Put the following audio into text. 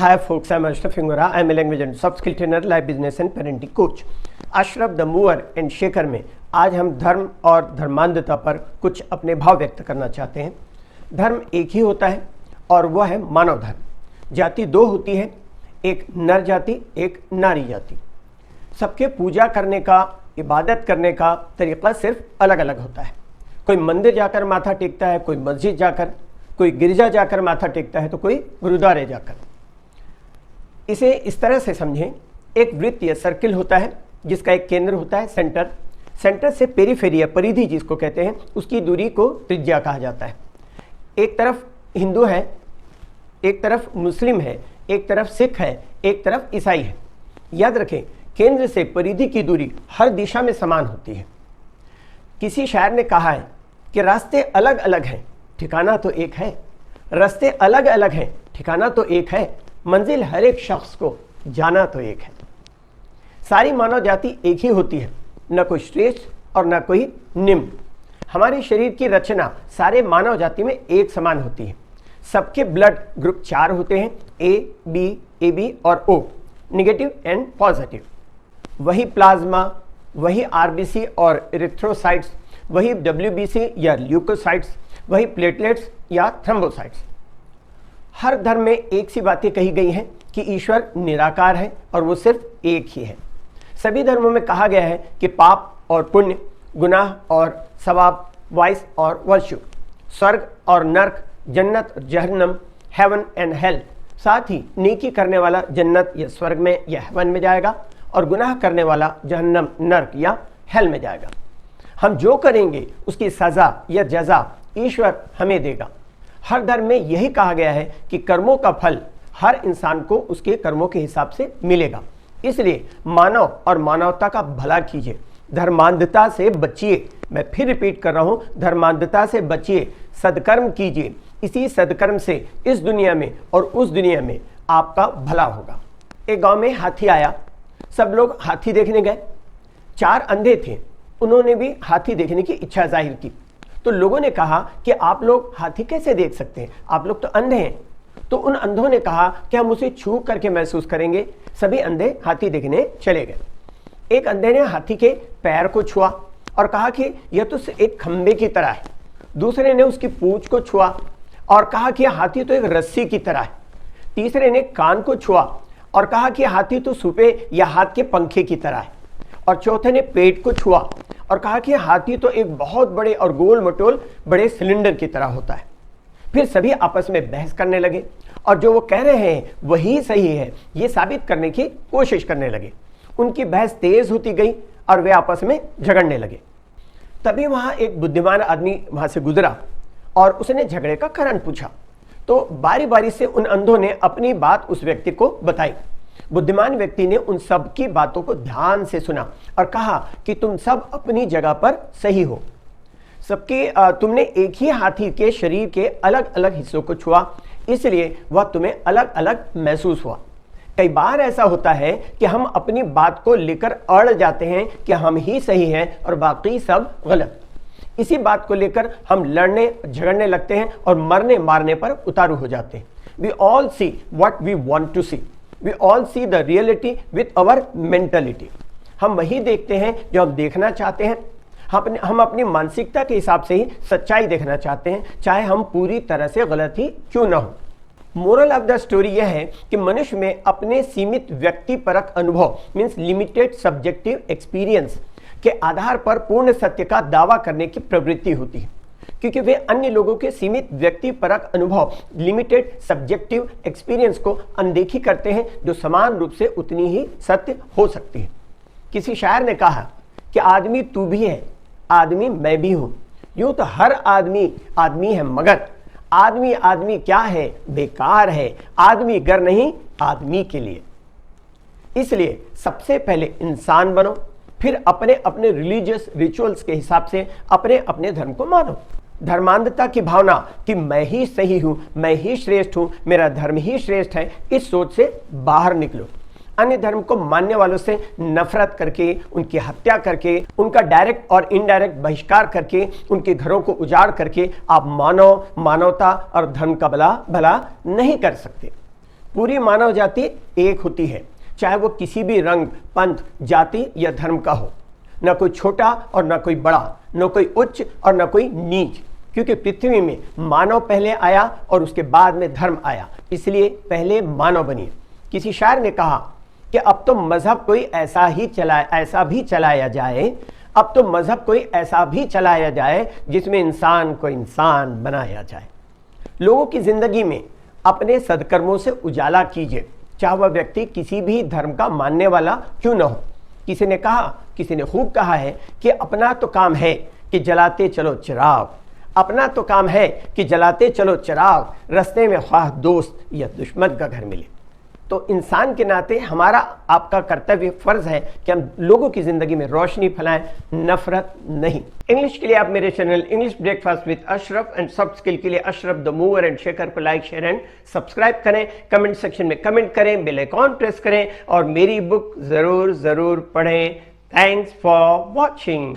Hi folks, I'm Ashraf Ingora. I'm a language and soft skill trainer, life business and parenting coach. Ashraf the mover and shaker में आज हम धर्म और धर्मांधता पर कुछ अपने भाव व्यक्त करना चाहते हैं। धर्म एक ही होता है और वह है मानव धर्म। जाति दो होती है, एक नर जाति, एक नारी जाति। सबके पूजा करने का, इबादत करने का तरीक़ा सिर्फ अलग अलग होता है। कोई मंदिर जाकर माथा टेकता है, कोई मस्जिद जाकर, कोई गिरजा जाकर माथा टेकता है, तो कोई गुरुद्वारे जाकर। इसे इस तरह से समझें, एक वृत्त या सर्किल होता है जिसका एक केंद्र होता है, सेंटर। सेंटर से पेरिफेरी या परिधि जिसको कहते हैं, उसकी दूरी को त्रिज्या कहा जाता है। एक तरफ हिंदू है, एक तरफ मुस्लिम है, एक तरफ सिख है, एक तरफ ईसाई है। याद रखें, केंद्र से परिधि की दूरी हर दिशा में समान होती है। किसी शायर ने कहा है कि रास्ते अलग अलग हैं, ठिकाना तो एक है। रास्ते अलग अलग हैं, ठिकाना तो एक है, मंजिल हर एक शख्स को जाना तो एक है। सारी मानव जाति एक ही होती है, न कोई श्रेष्ठ और न कोई निम्न। हमारे शरीर की रचना सारे मानव जाति में एक समान होती है। सबके ब्लड ग्रुप 4 होते हैं, ए बी और ओ, नेगेटिव एंड पॉजिटिव। वही प्लाज्मा, वही आरबीसी और इरिथ्रोसाइट्स, वही डब्ल्यूबीसी या ल्यूकोसाइट्स, वही प्लेटलेट्स या थ्रोम्बोसाइट्स। हर धर्म में एक सी बातें कही गई हैं कि ईश्वर निराकार है और वो सिर्फ एक ही है। सभी धर्मों में कहा गया है कि पाप और पुण्य, गुनाह और सवाब, वाइस और वर्च्यू, स्वर्ग और नर्क, जन्नत और जहन्नम, हेवन एंड हेल। साथ ही नेकी करने वाला जन्नत या स्वर्ग में या हेवन में जाएगा और गुनाह करने वाला जहन्नम, नर्क या हेल में जाएगा। हम जो करेंगे उसकी सज़ा या जज़ा ईश्वर हमें देगा। हर धर्म में यही कहा गया है कि कर्मों का फल हर इंसान को उसके कर्मों के हिसाब से मिलेगा। इसलिए मानव और मानवता का भला कीजिए, धर्मांधता से बचिए। मैं फिर रिपीट कर रहा हूं, धर्मांधता से बचिए, सदकर्म कीजिए। इसी सदकर्म से इस दुनिया में और उस दुनिया में आपका भला होगा। एक गांव में हाथी आया, सब लोग हाथी देखने गए। 4 अंधे थे, उन्होंने भी हाथी देखने की इच्छा जाहिर की। तो लोगों ने कहा कि आप लोग हाथी कैसे देख सकते हैं, आप लोग तो अंधे हैं। तो उन अंधों ने कहा कि हम उसे छू करके महसूस करेंगे। सभी अंधे हाथी देखने चले गए। एक अंधे ने हाथी के पैर को छुआ और कहा कि यह तो एक खंबे की तरह है। दूसरे ने उसकी पूंछ को छुआ और कहा कि हाथी तो एक रस्सी की तरह है। तीसरे ने कान को छुआ और कहा कि हाथी तो सूपे या हाथ के पंखे की तरह है। और चौथे ने पेट को छुआ और कहा कि हाथी तो एक बहुत बड़े और गोल मटोल बड़े सिलेंडर की तरह होता है। फिर सभी आपस में बहस करने लगे और जो वो कह रहे हैं वही सही है, ये साबित करने की कोशिश करने लगे। उनकी बहस तेज होती गई और वे आपस में झगड़ने लगे। तभी वहां एक बुद्धिमान आदमी वहां से गुजरा और उसने झगड़े का कारण पूछा। तो बारी बारी से उन अंधों ने अपनी बात उस व्यक्ति को बताई। बुद्धिमान व्यक्ति ने उन सब की बातों को ध्यान से सुना और कहा कि तुम सब अपनी जगह पर सही हो। तुमने एक ही हाथी के शरीर के अलग अलग हिस्सों को छुआ, इसलिए वह तुम्हें अलग अलग महसूस हुआ। कई बार ऐसा होता है कि हम अपनी बात को लेकर अड़ जाते हैं कि हम ही सही हैं और बाकी सब गलत। इसी बात को लेकर हम लड़ने झगड़ने लगते हैं और मरने मारने पर उतारू हो जाते हैं। We all see what we want to see, we all see the reality with our mentality. हम वही देखते हैं जो हम देखना चाहते हैं। हम अपनी मानसिकता के हिसाब से ही सच्चाई देखना चाहते हैं, चाहे हम पूरी तरह से गलत ही क्यों ना हो। मोरल ऑफ द स्टोरी यह है कि मनुष्य में अपने सीमित व्यक्तिपरक अनुभव मीन्स लिमिटेड सब्जेक्टिव एक्सपीरियंस के आधार पर पूर्ण सत्य का दावा करने की प्रवृत्ति होती है, क्योंकि वे अन्य लोगों के सीमित व्यक्तिपरक अनुभव लिमिटेड सब्जेक्टिव एक्सपीरियंस को अनदेखी करते हैं, जो समान रूप से उतनी ही सत्य हो सकती है। किसी शायर ने कहा कि आदमी तू भी है, आदमी मैं भी हूं। यूं तो हर आदमी आदमी है, मगर आदमी आदमी क्या है, बेकार है। आदमी गर नहीं आदमी के लिए। इसलिए सबसे पहले इंसान बनो, फिर अपने अपने रिलीजियस रिचुअल्स के हिसाब से अपने अपने धर्म को मानो। धर्मांधता की भावना कि मैं ही सही हूं, मैं ही श्रेष्ठ हूं, मेरा धर्म ही श्रेष्ठ है, इस सोच से बाहर निकलो। अन्य धर्म को मानने वालों से नफरत करके, उनकी हत्या करके, उनका डायरेक्ट और इनडायरेक्ट बहिष्कार करके, उनके घरों को उजाड़ करके आप मानवता और धर्म का भला नहीं कर सकते। पूरी मानव जाति एक होती है, चाहे वो किसी भी रंग, पंथ, जाति या धर्म का हो। न कोई छोटा और न कोई बड़ा, न कोई उच्च और न कोई नीच, क्योंकि पृथ्वी में मानव पहले आया और उसके बाद में धर्म आया, इसलिए पहले मानव बनिए। किसी शायर ने कहा कि अब तो मजहब कोई ऐसा भी चलाया जाए, अब तो मजहब कोई ऐसा भी चलाया जाए जिसमें इंसान को इंसान बनाया जाए। लोगों की जिंदगी में अपने सदकर्मों से उजाला कीजिए, चाहे वह व्यक्ति किसी भी धर्म का मानने वाला क्यों न हो। किसी ने खूब कहा है कि अपना तो काम है कि जलाते चलो चिराग, अपना तो काम है कि जलाते चलो चिराग, रास्ते में ख्वाह दोस्त या दुश्मन का घर मिले। तो इंसान के नाते हमारा आपका कर्तव्य फर्ज है कि हम लोगों की जिंदगी में रोशनी फैलाएं, नफरत नहीं। इंग्लिश के लिए आप मेरे channel English breakfast with Ashraf and soft skill के लिए Ashraf the mover and shaker को लाइक, शेयर एंड सब्सक्राइब करें। कमेंट सेक्शन में कमेंट करें, बेल आइकॉन प्रेस करें और मेरी बुक जरूर पढ़ें। Thanks for watching.